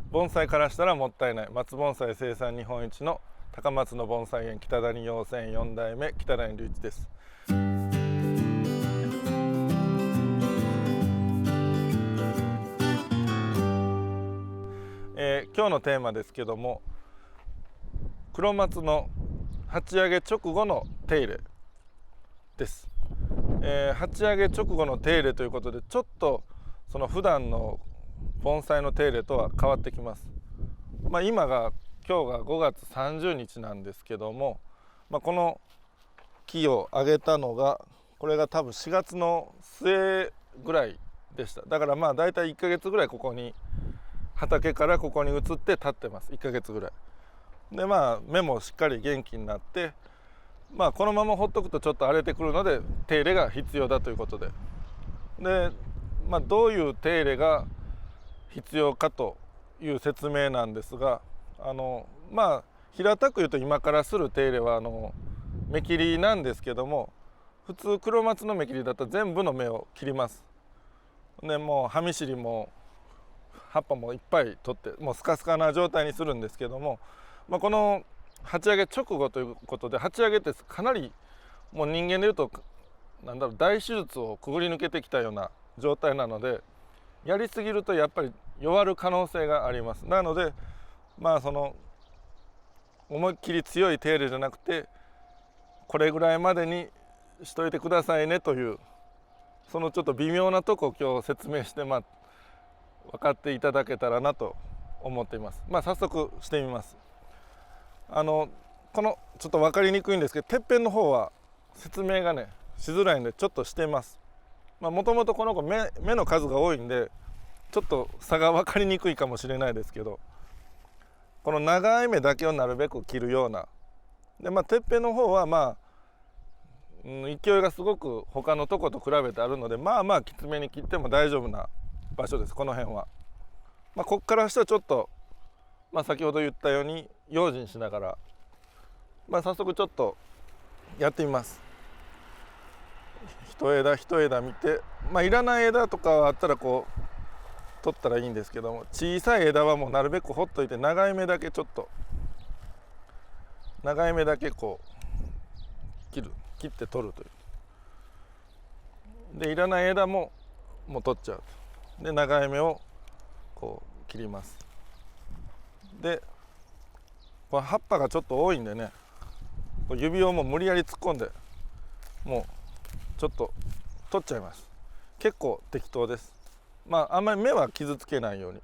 盆栽からしたらもったいない松盆栽生産日本一の高松の盆栽園北谷養蚕4代目北谷隆一です。今日のテーマですけども、黒松の鉢上げ直後の手入れです。鉢上げ直後の手入れということで、ちょっとその普段の盆栽の手入れとは変わってきます。今日が5月30日なんですけども、この木を上げたのがこれが多分4月の末ぐらいでした。だからだいたい1ヶ月ぐらいここに畑からここに移って立ってます。1ヶ月ぐらいで芽もしっかり元気になって、このままほっとくとちょっと荒れてくるので手入れが必要だということで、どういう手入れが必要かという説明なんですが、平たく言うと今からする手入れは芽切りなんですけども、普通黒松の芽切りだと全部の芽を切ります。でもう葉見知りも葉っぱもいっぱい取ってもうスカスカな状態にするんですけども、この鉢上げ直後ということで、鉢上げってかなりもう人間でいうと大手術をくぐり抜けてきたような状態なので、やりすぎるとやっぱり弱る可能性があります。なのでその思いっきり強い手入れじゃなくて、これぐらいまでにしといてくださいねという、そのちょっと微妙なとこを今日説明して分かっていただけたらなと思っています。早速してみます。このちょっと分かりにくいんですけど、てっぺんの方は説明がねしづらいんでちょっとしてます。もともとこの子芽の数が多いんでちょっと差が分かりにくいかもしれないですけど、この長い芽だけをなるべく切るようなで、てっぺんの方は勢いがすごく他のとこと比べてあるので、きつめに切っても大丈夫な場所です。この辺はこっから下ちょっと先ほど言ったように用心しながら、早速ちょっとやってみます。一枝一枝見て、いらない枝とかはあったらこう取ったらいいんですけども、小さい枝はもうなるべくほっといて、長い芽だけこう切って取るという。でいらない枝もう取っちゃうと。で長い芽をこう切ります。でこれ葉っぱがちょっと多いんでね、指をもう無理やり突っ込んでもうちょっと取っちゃいます。結構適当です。あんまり芽は傷つけないように、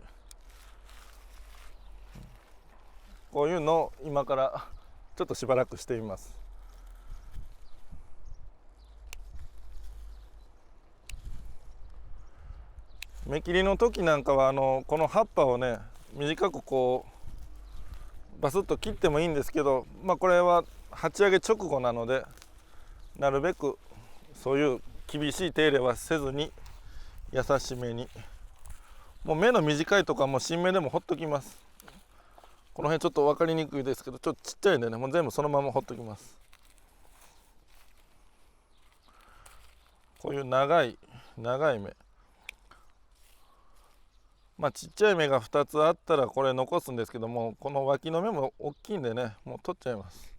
こういうのを今からちょっとしばらくしてみます。芽切りの時なんかはこの葉っぱをね短くこうバスッと切ってもいいんですけど、これは鉢上げ直後なのでなるべくそういう厳しい手入れはせずに優しめに、もう芽の短いとこはもう新芽でもほっときます。この辺ちょっと分かりにくいですけどちょっとちっちゃいんでね、もう全部そのままほっときます。こういう長い芽、ちっちゃい芽が2つあったらこれ残すんですけども、この脇の芽も大きいんでねもう取っちゃいます。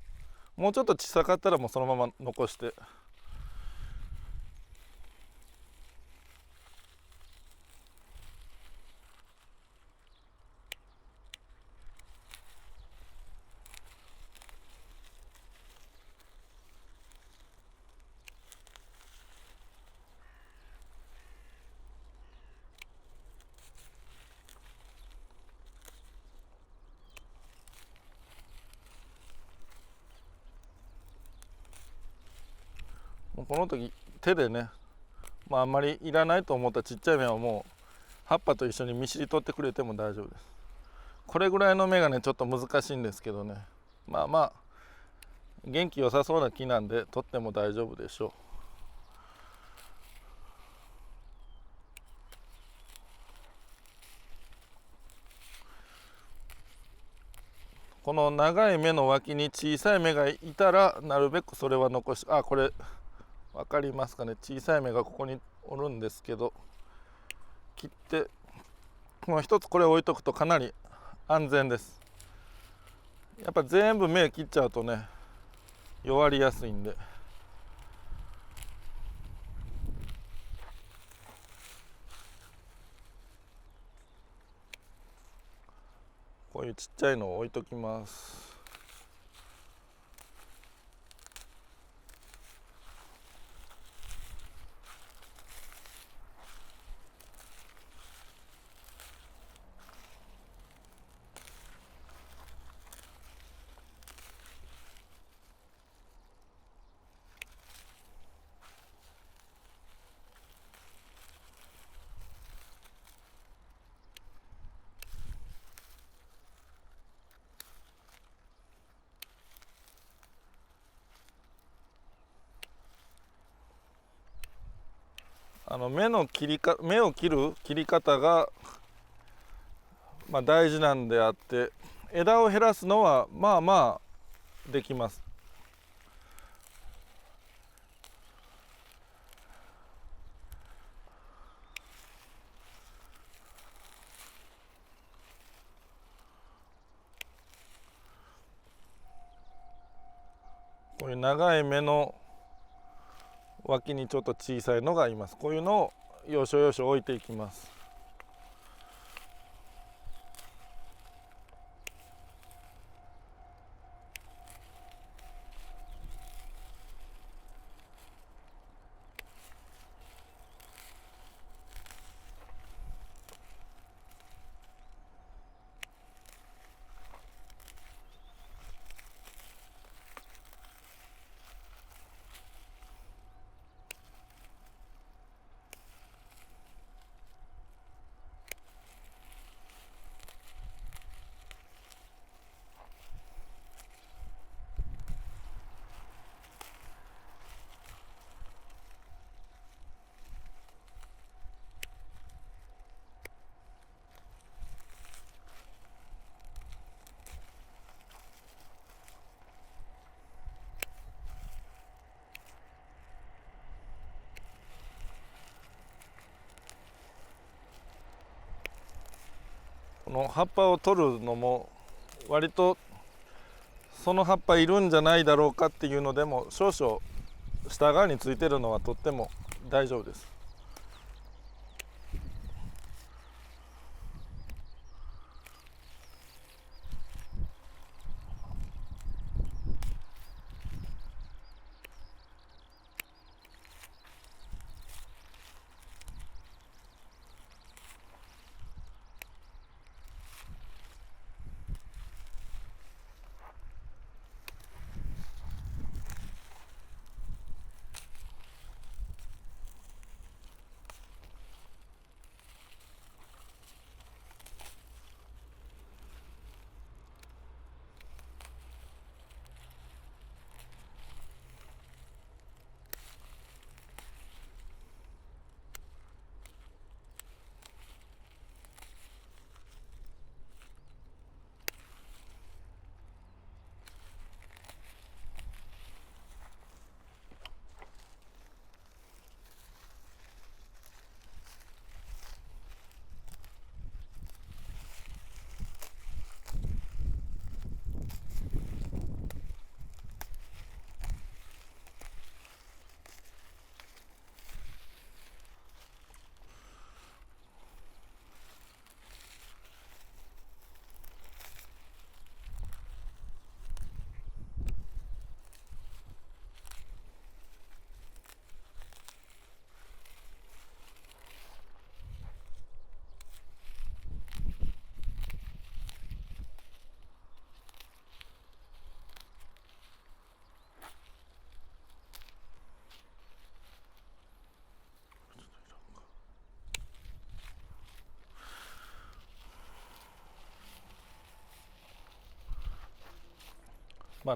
もうちょっと小さかったらもうそのまま残して、もうこの時手でね、あんまりいらないと思ったちっちゃい芽はもう葉っぱと一緒に見知り取ってくれても大丈夫です。これぐらいの芽がねちょっと難しいんですけどね、元気良さそうな木なんで取っても大丈夫でしょう。この長い芽の脇に小さい芽がいたらなるべくそれは残し、これ分かりますかね、小さい芽がここにおるんですけど、切ってもう一つこれ置いとくとかなり安全です。やっぱ全部目切っちゃうとね弱りやすいんで。こういうちっちゃいのを置いときます。目を切る切り方が、大事なんであって、枝を減らすのはまあまあできます。こういう長い芽の脇にちょっと小さいのがいます。こういうのを要所要所置いていきます。この葉っぱを取るのも割とその葉っぱいるんじゃないだろうかっていうのでも少々下側についてるのは取っても大丈夫です。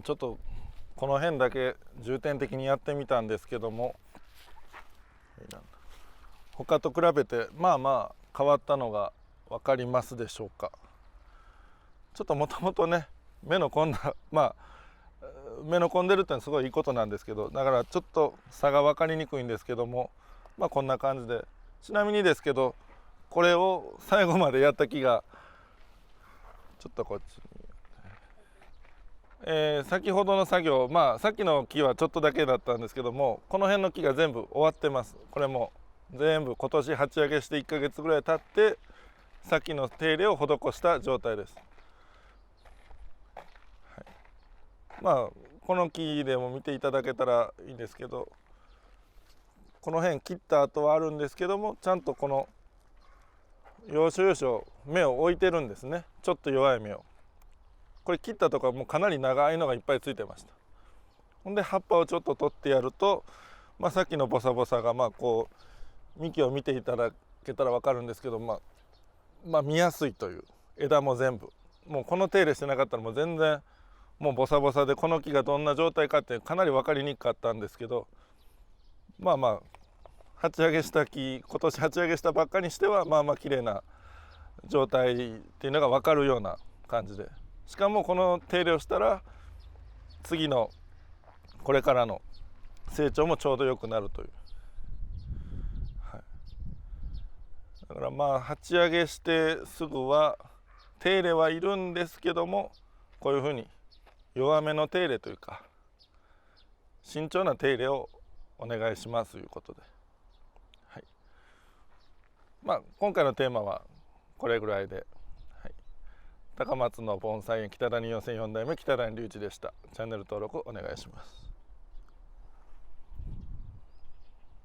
ちょっとこの辺だけ重点的にやってみたんですけども、他と比べてまあまあ変わったのが分かりますでしょうか。ちょっともともとね目の込んだ目の込んでるってのはすごいいいことなんですけど、だからちょっと差が分かりにくいんですけども、こんな感じで、ちなみにですけどこれを最後までやった木がちょっとこっちに、先ほどの作業、さっきの木はちょっとだけだったんですけども、この辺の木が全部終わってます。これも全部今年鉢上げして1ヶ月ぐらい経ってさっきの手入れを施した状態です。この木でも見ていただけたらいいんですけど、この辺切った跡はあるんですけども、ちゃんとこの要所要所芽を置いてるんですね。ちょっと弱い芽を。これ切ったとこはもうかなり長いのがいっぱいついてました。ほんで葉っぱをちょっと取ってやると、さっきのボサボサがこう幹を見ていただけたら分かるんですけど、見やすいという。枝も全部もうこの手入れしてなかったらもう全然もうボサボサで、この木がどんな状態かってかなり分かりにくかったんですけど、鉢上げした木、今年鉢上げしたばっかにしては綺麗な状態っていうのが分かるような感じで、しかもこの手入れをしたら次のこれからの成長もちょうど良くなるという、だから鉢上げしてすぐは手入れはいるんですけども、こういうふうに弱めの手入れというか慎重な手入れをお願いしますということで、今回のテーマはこれぐらいで、高松の盆栽園北谷4004代目北谷隆一でした。チャンネル登録お願いします。